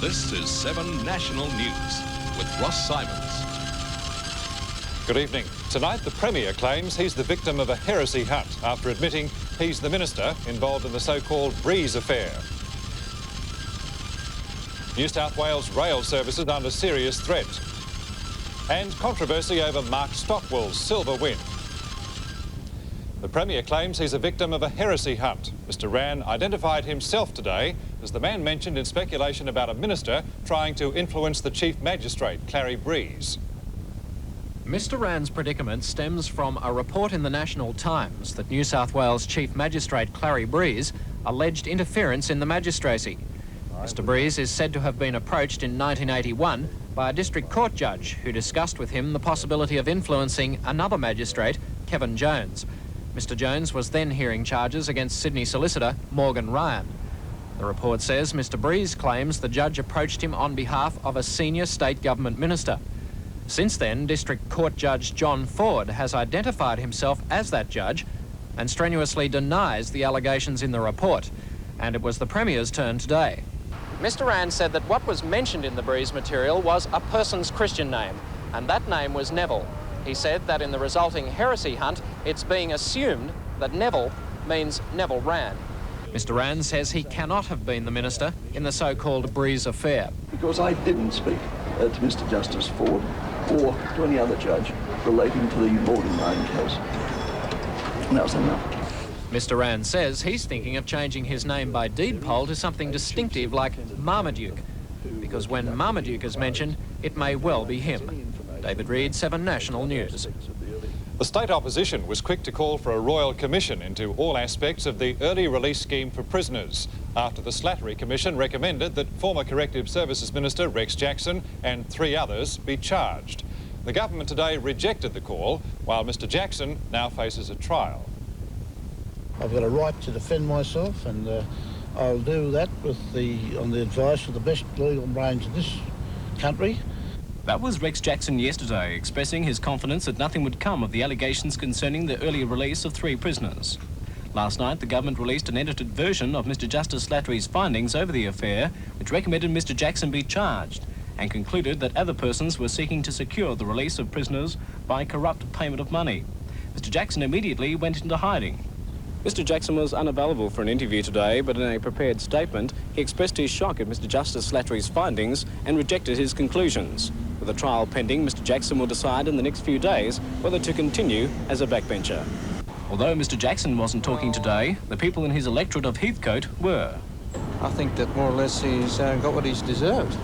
This is 7 National News with Ross Symonds. Good evening. Tonight, the Premier claims he's the victim of a heresy hunt after admitting he's the minister involved in the so-called Breeze affair. New South Wales rail services under serious threat. And controversy over Mark Stockwell's silver win. The Premier claims he's a victim of a heresy hunt. Mr Wran identified himself today as the man mentioned in speculation about a minister trying to influence the Chief Magistrate, Clary Breeze. Mr Wran's predicament stems from a report in the National Times that New South Wales Chief Magistrate Clary Breeze alleged interference in the magistracy. Mr Breeze is said to have been approached in 1981 by a district court judge who discussed with him the possibility of influencing another magistrate, Kevin Jones. Mr Jones was then hearing charges against Sydney solicitor Morgan Ryan. The report says Mr Breeze claims the judge approached him on behalf of a senior state government minister. Since then, District Court Judge John Ford has identified himself as that judge and strenuously denies the allegations in the report. And it was the Premier's turn today. Mr Wran said that what was mentioned in the Breeze material was a person's Christian name, and that name was Neville. He said that in the resulting heresy hunt, it's being assumed that Neville means Neville Wran. Mr Wran says he cannot have been the minister in the so-called Breeze affair. Because I didn't speak to Mr Justice Ford or to any other judge relating to the Morgan Ryan case. And that was enough. Mr Wran says he's thinking of changing his name by deed poll to something distinctive like Marmaduke, because when Marmaduke is mentioned, it may well be him. David Reid, 7 National News. The state opposition was quick to call for a royal commission into all aspects of the early release scheme for prisoners after the Slattery Commission recommended that former Corrective Services Minister Rex Jackson and 3 others be charged. The government today rejected the call, while Mr Jackson now faces a trial. I've got a right to defend myself, and I'll do that on the advice of the best legal brains in this country. That was Rex Jackson yesterday, expressing his confidence that nothing would come of the allegations concerning the early release of 3 prisoners. Last night, the government released an edited version of Mr Justice Slattery's findings over the affair, which recommended Mr Jackson be charged, and concluded that other persons were seeking to secure the release of prisoners by corrupt payment of money. Mr Jackson immediately went into hiding. Mr Jackson was unavailable for an interview today, but in a prepared statement, he expressed his shock at Mr Justice Slattery's findings and rejected his conclusions. With a trial pending, Mr Jackson will decide in the next few days whether to continue as a backbencher. Although Mr Jackson wasn't talking today, the people in his electorate of Heathcote were. I think that more or less he's got what he's deserved.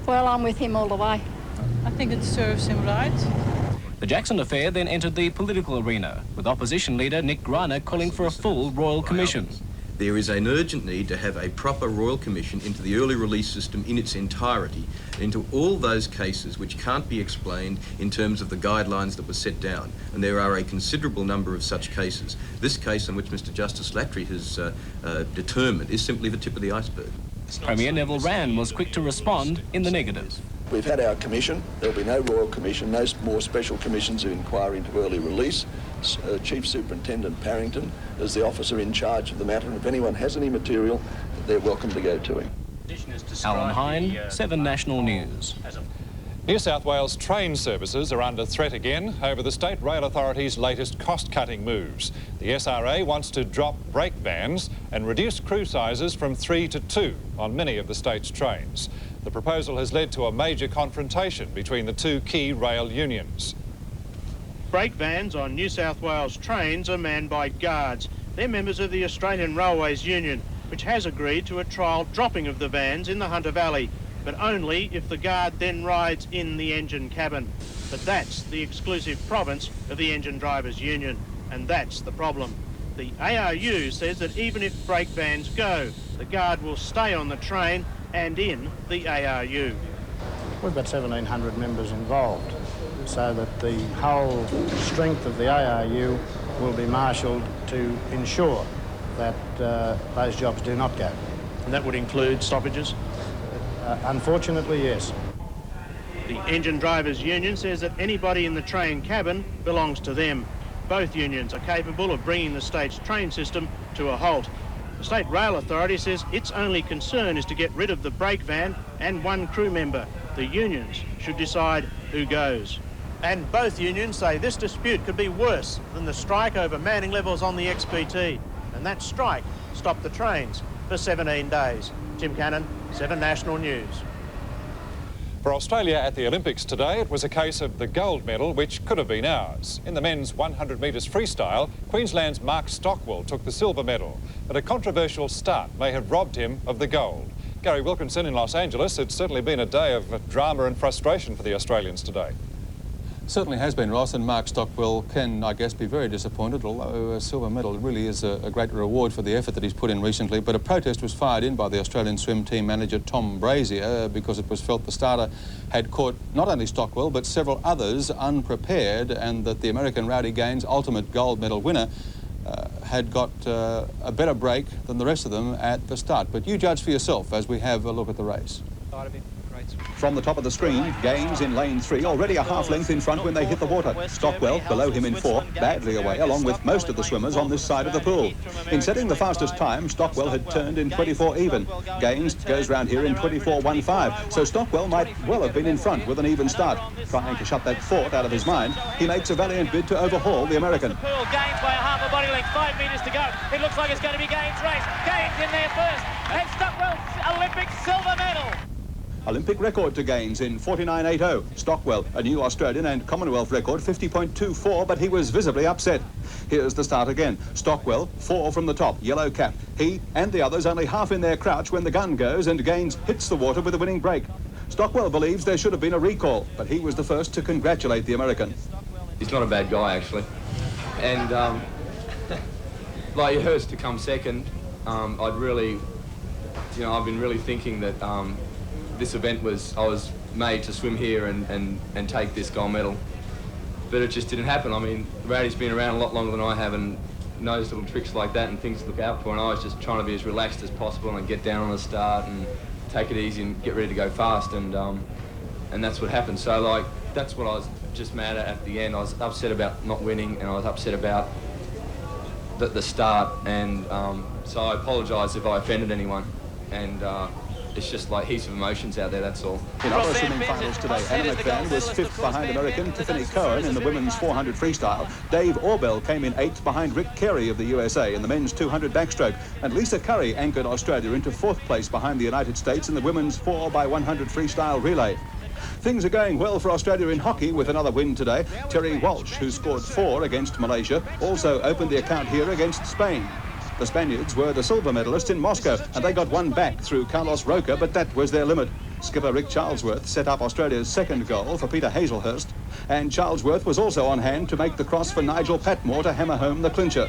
Well, I'm with him all the way. I think it serves him right. The Jackson affair then entered the political arena, with opposition leader Nick Greiner calling for a full royal commission. There is an urgent need to have a proper royal commission into the early release system in its entirety, into all those cases which can't be explained in terms of the guidelines that were set down. And there are a considerable number of such cases. This case in which Mr Justice Slattery has determined is simply the tip of the iceberg. Premier Neville Wran was quick to respond in the negative. We've had our commission. There'll be no royal commission, no more special commissions of inquiry into early release. Chief Superintendent Parrington is the officer in charge of the matter, and if anyone has any material, they're welcome to go to him. Alan Hine, 7 National News. New South Wales train services are under threat again over the State Rail Authority's latest cost-cutting moves. The SRA wants to drop brake vans and reduce crew sizes from 3 to 2 on many of the state's trains. The proposal has led to a major confrontation between the 2 key rail unions. Brake vans on New South Wales trains are manned by guards. They're members of the Australian Railways Union, which has agreed to a trial dropping of the vans in the Hunter Valley, but only if the guard then rides in the engine cabin. But that's the exclusive province of the Engine Drivers Union, and that's the problem. The ARU says that even if brake vans go, the guard will stay on the train and in the ARU. We've got 1,700 members involved, so that the whole strength of the ARU will be marshalled to ensure that those jobs do not go. And that would include stoppages? Unfortunately, yes. The Engine Drivers Union says that anybody in the train cabin belongs to them. Both unions are capable of bringing the state's train system to a halt. The State Rail Authority says its only concern is to get rid of the brake van and one crew member. The unions should decide who goes. And both unions say this dispute could be worse than the strike over manning levels on the XPT. And that strike stopped the trains for 17 days. Tim Cannon, 7 National News. For Australia at the Olympics today, it was a case of the gold medal, which could have been ours. In the men's 100 metres freestyle, Queensland's Mark Stockwell took the silver medal, but a controversial start may have robbed him of the gold. Gary Wilkinson in Los Angeles, it's certainly been a day of drama and frustration for the Australians today. Certainly has been, Ross, and Mark Stockwell can, I guess, be very disappointed, although a silver medal really is a great reward for the effort that he's put in recently. But a protest was fired in by the Australian swim team manager Tom Brazier because it was felt the starter had caught not only Stockwell but several others unprepared, and that the American Rowdy Gaines ultimate gold medal winner had got a better break than the rest of them at the start. But you judge for yourself as we have a look at the race. From the top of the screen, Gaines in lane 3, already a half length in front when they hit the water. Stockwell below him in 4, badly away, along with most of the swimmers on this side of the pool. In setting the fastest time, Stockwell had turned in 24 even. Gaines goes round here in 24.15, so Stockwell might well have been in front with an even start. Trying to shut that thought out of his mind, he makes a valiant bid to overhaul the American. Gaines by a half a body length, 5 metres to go. It looks like it's going to be Gaines' race. Gaines in there first, and Stockwell, Olympic silver medal. Olympic record to Gaines in 49.80. Stockwell, a new Australian and Commonwealth record, 50.24, but he was visibly upset. Here's the start again. Stockwell, 4 from the top, yellow cap. He and the others only half in their crouch when the gun goes and Gaines hits the water with a winning break. Stockwell believes there should have been a recall, but he was the first to congratulate the American. He's not a bad guy, actually. And, like, he hurts to come second. I'd really, I've been really thinking that this event I was made to swim here and take this gold medal. But it just didn't happen. I mean, Rowdy's been around a lot longer than I have and knows little tricks like that and things to look out for, and I was just trying to be as relaxed as possible and get down on the start and take it easy and get ready to go fast, and that's what happened. So, like, that's what I was just mad at the end. I was upset about not winning, and I was upset about the start, and so I apologise if I offended anyone, and it's just like heaps of emotions out there, that's all. In other swimming finals today, Anna McVan was 5th behind American Tiffany Cohen in the women's 400 freestyle. Dave Orbell came in 8th behind Rick Carey of the USA in the men's 200 backstroke. And Lisa Curry anchored Australia into 4th place behind the United States in the women's 4x100 freestyle relay. Things are going well for Australia in hockey with another win today. Terry Walsh, who scored 4 against Malaysia, also opened the account here against Spain. The Spaniards were the silver medalists in Moscow, and they got one back through Carlos Roca, but that was their limit. Skipper Rick Charlesworth set up Australia's second goal for Peter Hazelhurst, and Charlesworth was also on hand to make the cross for Nigel Patmore to hammer home the clincher.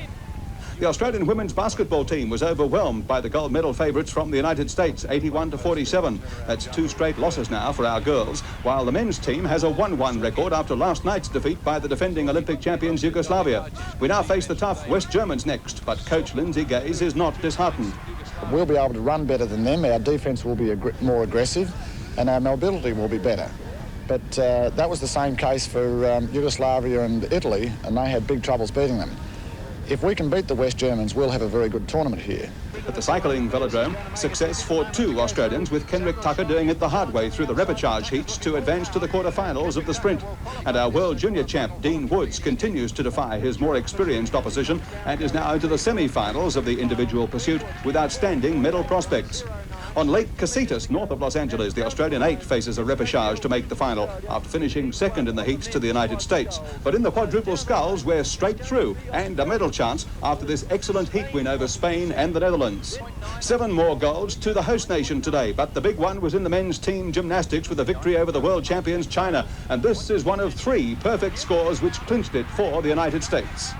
The Australian women's basketball team was overwhelmed by the gold medal favourites from the United States, 81-47. That's 2 straight losses now for our girls, while the men's team has a 1-1 record after last night's defeat by the defending Olympic champions Yugoslavia. We now face the tough West Germans next, but coach Lindsay Gaze is not disheartened. We'll be able to run better than them, our defence will be more aggressive, and our mobility will be better. But that was the same case for Yugoslavia and Italy, and they had big troubles beating them. If we can beat the West Germans, we'll have a very good tournament here. At the cycling velodrome, success for 2 Australians, with Kenrick Tucker doing it the hard way through the repechage heats to advance to the quarterfinals of the sprint. And our world junior champ, Dean Woods, continues to defy his more experienced opposition and is now into the semi-finals of the individual pursuit with outstanding medal prospects. On Lake Casitas, north of Los Angeles, the Australian 8 faces a repechage to make the final after finishing second in the heats to the United States. But in the quadruple sculls, we're straight through and a medal chance after this excellent heat win over Spain and the Netherlands. 7 more golds to the host nation today, but the big one was in the men's team gymnastics with a victory over the world champions China. And this is one of 3 perfect scores which clinched it for the United States.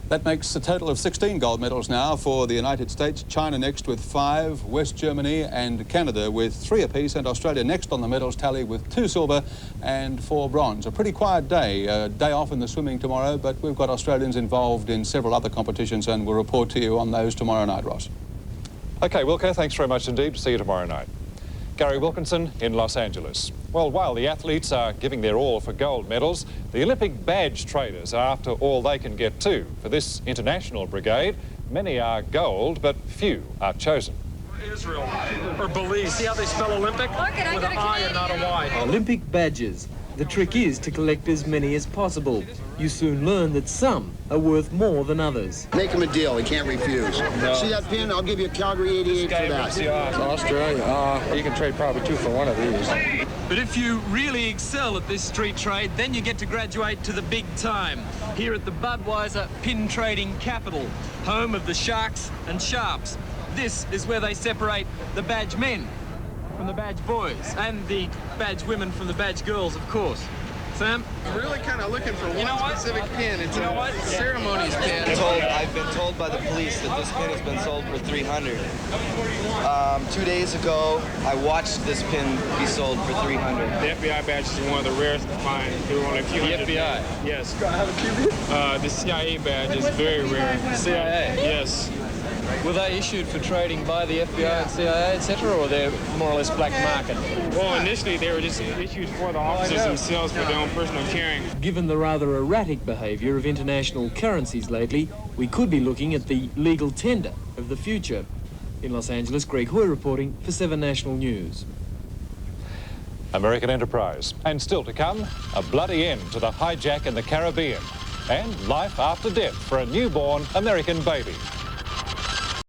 That makes a total of 16 gold medals now for the United States. China next with 5, West Germany and Canada with 3 apiece, and Australia next on the medals tally with 2 silver and 4 bronze. A pretty quiet day, day off in the swimming tomorrow, but we've got Australians involved in several other competitions, and we'll report to you on those tomorrow night, Ross. OK, Wilco, thanks very much indeed. See you tomorrow night. Gary Wilkinson in Los Angeles. Well, while the athletes are giving their all for gold medals, the Olympic badge traders are after all they can get too. For this international brigade, Many are gold, but few are chosen. Israel or Belize. See how they spell Olympic? With an I and not a Y. Olympic badges. The trick is to collect as many as possible. You soon learn that some are worth more than others. Make him a deal. He can't refuse. No. See that pin? I'll give you a Calgary 88 for that. Australia, you can trade probably 2 for 1 of these. But if you really excel at this street trade, then you get to graduate to the big time. Here at the Budweiser pin trading capital, home of the Sharks and Sharps. This is where they separate the badge men from the badge boys, and the badge women from the badge girls, of course. Sam? I'm really kind of looking for one specific pin. It's a ceremonies pin. I've been told by the police that this pin has been sold for $300. 2 days ago, I watched this pin be sold for $300. The FBI badge is one of the rarest to find. There were only a few hundred. The FBI? Yes. The CIA badge is very rare. CIA? Yes. Were they issued for trading by the FBI and CIA, etc., or they're more or less black market? Well, initially they were just issued for the officers themselves for their own personal carrying. Given the rather erratic behaviour of international currencies lately, we could be looking at the legal tender of the future. In Los Angeles, Greg Hoy reporting for 7 National News. American enterprise. And still to come, a bloody end to the hijack in the Caribbean. And life after death for a newborn American baby.